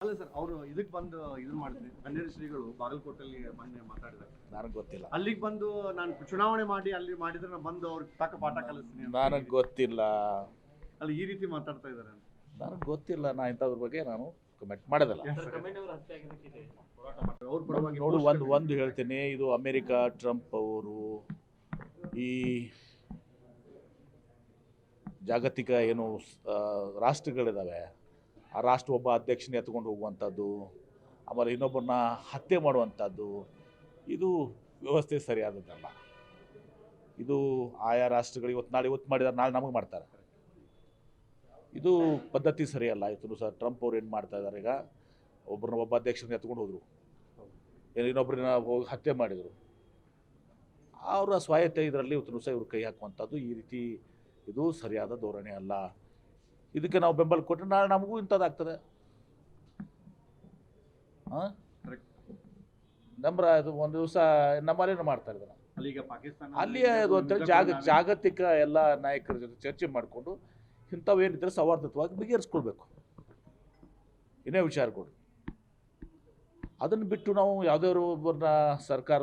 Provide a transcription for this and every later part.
ಅಲ್ಲ ಸರ್, ಅವರು ಇದಕ್ಕೆ ಬಂದು ಇದನ್ನ ಮಾಡ್ತೀನಿ ಕನ್ನೇರಿ ಶ್ರೀಗಳು ಬಾಗಲಕೋಟೆಯಲ್ಲಿ ಮೊನ್ನೆ ಮಾತಾಡಿದ್ದಾರೆ. ನನಗೆ ಗೊತ್ತಿಲ್ಲ. ಅಲ್ಲಿಗೆ ಬಂದು ನಾನು ಚುನಾವಣೆ ಮಾಡಿ ಅಲ್ಲಿ ಮಾಡಿದ್ರೆ ನಾನು ಬಂದು ಅವ್ರಿಗೆ ತಕ್ಕ ಪಾಠ ಕಲಿಸ್ತೀನಿ ಅಂತ. ನನಗೆ ಗೊತ್ತಿಲ್ಲ. ಅಲ್ಲಿ ಈ ರೀತಿ ಮಾತಾಡ್ತಾ ಇದ್ದಾರೆ ಅಂತ. ನನಗೆ ಗೊತ್ತಿಲ್ಲ. ನಾನು ಇಂಥದ್ರ ಬಗ್ಗೆ ನಾನು ಕಮೆಂಟ್ ಮಾಡೋದಿಲ್ಲ. ಅವ್ರ ಪರವಾಗಿ ನೋಡು, ಒಂದು ಹೇಳ್ತೀನಿ, ಇದು ಅಮೇರಿಕಾ ಟ್ರಂಪ್ ಅವರು ಈ ಜಾಗತಿಕ ಏನು ರಾಷ್ಟ್ರಗಳಿದ್ದಾವೆ, ಆ ರಾಷ್ಟ್ರ ಒಬ್ಬ ಅಧ್ಯಕ್ಷನ ಎತ್ಕೊಂಡು ಹೋಗುವಂಥದ್ದು, ಆಮೇಲೆ ಇನ್ನೊಬ್ಬರನ್ನ ಹತ್ಯೆ ಮಾಡುವಂಥದ್ದು, ಇದು ವ್ಯವಸ್ಥೆ ಸರಿಯಾದದ್ದಲ್ಲ. ಇದು ಆಯಾ ರಾಷ್ಟ್ರಗಳು ಇವತ್ತು ಮಾಡಿದಾರೆ, ನಾಳೆ ನಮಗೆ ಮಾಡ್ತಾರೆ. ಇದು ಪದ್ಧತಿ ಸರಿಯಲ್ಲ. ಇವತ್ತು ಸಹ ಟ್ರಂಪ್ ಅವ್ರು ಏನು ಮಾಡ್ತಾ ಇದ್ದಾರೆ, ಈಗ ಒಬ್ಬ ಅಧ್ಯಕ್ಷರನ್ನ ಎತ್ಕೊಂಡು ಹೋದರು, ಇನ್ನೊಬ್ಬರನ್ನ ಹೋಗಿ ಹತ್ಯೆ ಮಾಡಿದರು. ಅವರ ಸ್ವಾಯತ್ತೆ ಇದರಲ್ಲಿ ಇವತ್ತು ಸಹ ಇವರು ಕೈ ಹಾಕುವಂಥದ್ದು, ಈ ರೀತಿ ಇದು ಸರಿಯಾದ ಧೋರಣೆ ಅಲ್ಲ. ಇದಕ್ಕೆ ನಾವು ಬೆಂಬಲ ಕೊಟ್ಟರೆ ನಾಳೆ ನಮಗೂ ಇಂಥದ್ದಾಗ್ತದೆ. ಇದು ಒಂದು ದಿವಸ ನಮ್ಮಲ್ಲೇನು ಮಾಡ್ತಾ ಇದ್ದಾರೆ, ಅಲ್ಲಿ ಅದು ಅಂತೇಳಿ ಜಾಗತಿಕ ಎಲ್ಲ ನಾಯಕರ ಜೊತೆ ಚರ್ಚೆ ಮಾಡಿಕೊಂಡು ಇಂಥವೇನಿದ್ರೆ ಸೌಹಾರ್ದತ್ವವಾಗಿ ಬಗೆಹರಿಸ್ಕೊಳ್ಬೇಕು. ಇನ್ನೇ ವಿಚಾರಗಳು. ಅದನ್ನು ಬಿಟ್ಟು ನಾವು ಯಾವುದಾದ್ರು ಒಬ್ಬರನ್ನ ಸರ್ಕಾರ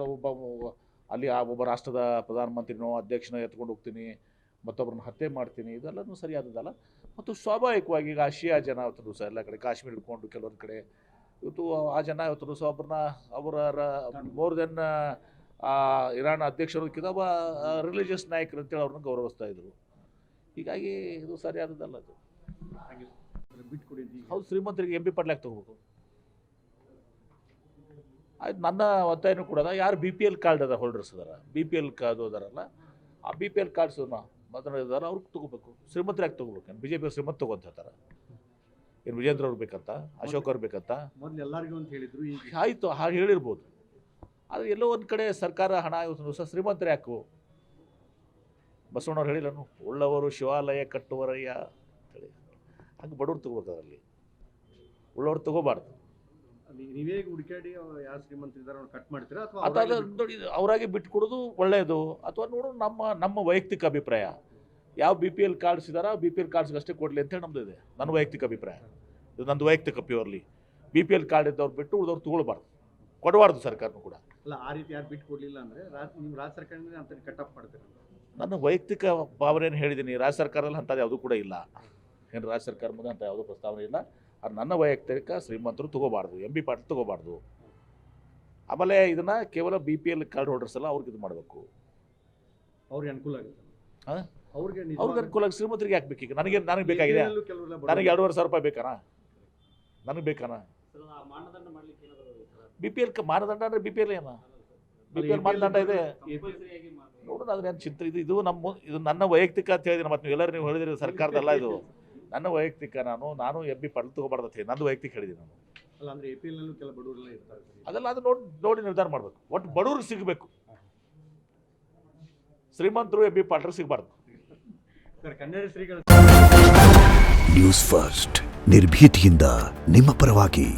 ಅಲ್ಲಿ ಒಬ್ಬ ರಾಷ್ಟ್ರದ ಪ್ರಧಾನಮಂತ್ರಿನೋ ಅಧ್ಯಕ್ಷನೋ ಎತ್ಕೊಂಡು ಹೋಗ್ತೀನಿ, ಮತ್ತೊಬ್ಬರನ್ನ ಹತ್ಯೆ ಮಾಡ್ತೀನಿ, ಇದೆಲ್ಲನೂ ಸರಿಯಾದದ್ದಲ್ಲ. ಮತ್ತು ಸ್ವಾಭಾವಿಕವಾಗಿ ಈಗ ಆಸಿಯಾ ಜನ ಇವತ್ತು ಸಹ ಎಲ್ಲ ಕಡೆ ಕಾಶ್ಮೀರ ಹಿಡ್ಕೊಂಡು ಕೆಲವೊಂದು ಕಡೆ ಇವತ್ತು ಆ ಜನ ಇವತ್ತು ಸಹ ಅವರ ಮೋರ್ ದೆನ್ ಇರಾನ್ ಅಧ್ಯಕ್ಷರೋದಕ್ಕಿಂತ ಒಬ್ಬ ರಿಲಿಜಿಯಸ್ ನಾಯಕರು ಅಂತೇಳಿ ಅವ್ರನ್ನ ಗೌರವಿಸ್ತಾ ಇದ್ರು. ಹೀಗಾಗಿ ಇದು ಸರಿಯಾದದ್ದಲ್ಲ. ಅದು ಹೌದು, ಶ್ರೀಮಂತರಿಗೆ MP ಪಡ್ಲಾಕ್ ತಗೋಬೇಕು. ಆಯ್ತು, ನನ್ನ ಒತ್ತಾಯನೂ ಕೂಡ ಯಾರು BPL ಕಾರ್ಡ್ ಅದ ಹೋಲ್ಡರ್ಸ್ ಅದಾರ, BPL ಕಾರ್ಡ್ ಹೋದಾರಲ್ಲ, ಆ BPL ಕಾರ್ಡ್ಸನ್ನ ಮಾತನಾಡಿದಾರ ಅವ್ರಿಗೆ ತಗೋಬೇಕು. ಶ್ರೀಮಂತರಾಗಿ ತಗೋಬೇಕು. BJP ಶ್ರೀಮಂತ ತಗೋತಾರೆ. ಏನು ವಿಜೇಂದ್ರ ಅವ್ರು ಬೇಕಂತ, ಅಶೋಕ್ ಅವ್ರು ಬೇಕಂತ ಮೊದಲು ಎಲ್ಲರಿಗೂ ಅಂತ ಹೇಳಿದ್ರು. ಆಯಿತು, ಹಾಗೆ ಹೇಳಿರ್ಬೋದು. ಆದರೆ ಎಲ್ಲೋ ಒಂದು ಕಡೆ ಸರ್ಕಾರ ಹಣ ಇವತ್ತು ಸಹ ಶ್ರೀಮಂತರೇ ಯಾಕು? ಬಸವಣ್ಣವ್ರು ಹೇಳಿಲ್ಲನು, ಉಳ್ಳವರು ಶಿವಾಲಯ ಕಟ್ಟುವರಯ್ಯ ಅಂತೇಳಿ. ಹಂಗೆ ಬಡವ್ರು ತಗೋಬೇಕು. ಅದರಲ್ಲಿ ಉಳ್ಳವ್ರು ತಗೋಬಾರ್ದು. ನೀವೇ ಹುಡುಕಾಡಿ ಯಾರು ಶ್ರೀಮಂತರಿದ್ದಾರೆ ಅವ್ರು ಕಟ್ ಮಾಡ್ತೀರಾ ಅಥವಾ ನೋಡಿ ಅವರಾಗಿ ಬಿಟ್ಕೊಡೋದು ಒಳ್ಳೆಯದು, ಅಥವಾ ನೋಡು ನಮ್ಮ ವೈಯಕ್ತಿಕ ಅಭಿಪ್ರಾಯ. ಯಾವ BPL ಕಾರ್ಡ್ಸ್ ಇದಾರ BPL ಕಾರ್ಡ್ಸ್ಗೆ ಅಷ್ಟೇ ಕೊಡಲಿ ಅಂತೇಳಿ ನಮ್ಮದು ಇದೆ. ನನ್ನ ವೈಯಕ್ತಿಕ ಅಭಿಪ್ರಾಯ ಇದು, ನಂದು ವೈಯಕ್ತಿಕ ಪ್ಯೂರ್ಲಿ. BPL ಕಾರ್ಡ್ ಇದ್ದವ್ರು ಬಿಟ್ಟು ಉಳಿದವ್ರು ತಗೊಳ್ಬಾರ್ದು, ಕೊಡಬಾರ್ದು ಸರ್ಕಾರನೂ ಕೂಡ. ಅಲ್ಲ, ಆ ರೀತಿ ಯಾರು ಬಿಟ್ಟು ಕೊಡಲಿಲ್ಲ ಅಂದರೆ ನಿಮ್ಮ ರಾಜ್ಯ ಸರ್ಕಾರದಿಂದ ಅಂತ ಕಟ್ ಆಫ್ ಮಾಡ್ತೀರಾ? ನನ್ನ ವೈಯಕ್ತಿಕ ಭಾವನೆಯನ್ನು ಹೇಳಿದ್ದೀನಿ. ರಾಜ್ಯ ಸರ್ಕಾರದಲ್ಲಿ ಅಂಥದ್ದು ಯಾವುದೂ ಕೂಡ ಇಲ್ಲ. ಏನು ರಾಜ್ಯ ಸರ್ಕಾರ ಮುಂದೆ ಅಂತ ಯಾವುದೂ ಪ್ರಸ್ತಾವನೆ ಇಲ್ಲ. ಅದು ನನ್ನ ವೈಯಕ್ತಿಕ ಶ್ರೀಮಂತರು ತಗೋಬಾರ್ದು, MP ಪಾಟೀಲ್ ತಗೋಬಾರ್ದು. ಆಮೇಲೆ ಇದನ್ನು ಕೇವಲ BPL ಕಾರ್ಡ್ ಹೋಲ್ಡರ್ಸ್ ಎಲ್ಲ ಅವ್ರಿಗೆ ಇದು ಮಾಡಬೇಕು. ಅವ್ರಿಗೆ ಅನುಕೂಲ ಆಗುತ್ತೆ. ಹಾಂ, ಅವ್ರಿಗೆ ಅನುಕೂಲ ಆಗಿ ಶ್ರೀಮಂತರಿಗೆ ಯಾಕೆ ಬೇಕೀಗ? ನನಗೆ ಬೇಕಾಗಿದೆ. ನನಗೆ 2,500 ರೂಪಾಯಿ ಬೇಕಾನಾ? ನನಗೆ ಬೇಕಾನಾ? BPL ಮಾನದಂಡ ಅಂದರೆ BPL ಏನ? BPL ಮಾನದಂಡ ಇದೆ ನೋಡೋಣ. ಅದ್ರ ಏನು ಚಿಂತೆ ಇದು ಇದು ನನ್ನ ವೈಯಕ್ತಿಕ ಅಂತ ಹೇಳಿದ್ದೀನಿ. ಮತ್ತು ಎಲ್ಲರೂ ನೀವು ಹೇಳಿದಿರಿ ಸರ್ಕಾರದಲ್ಲ, ಇದು ನನ್ನ ವೈಯಕ್ತಿಕ. ನಾನು MP ಪಾಟೀಲ್ ತಗೋಬಾರ್ದು ಅಂತ ಹೇಳಿ ನಂದು ವೈಯಕ್ತಿಕ ಹೇಳಿದ್ದೀನಿ ನಾನು. ಅಲ್ಲ, ಅಂದರೆ APL ನಲ್ಲೂ ಕೆಲ ಬಡವರೆಲ್ಲ ಇರ್ತಾರೆ. ಅದೆಲ್ಲ ಅದು ನೋಡಿ ನಿರ್ಧಾರ ಮಾಡಬೇಕು. ಒಟ್ಟು ಬಡವ್ರಿಗೆ ಸಿಗಬೇಕು, ಶ್ರೀಮಂತರು MP ಪಾಟೀಲ್ ಸಿಗಬಾರ್ದು. ಕನ್ನೇರಿ ಶ್ರೀಗಳು. ನ್ಯೂಸ್ ಫಸ್ಟ್, ನಿರ್ಭೀತಿಯಿಂದ ನಿಮ್ಮ ಪರವಾಗಿ.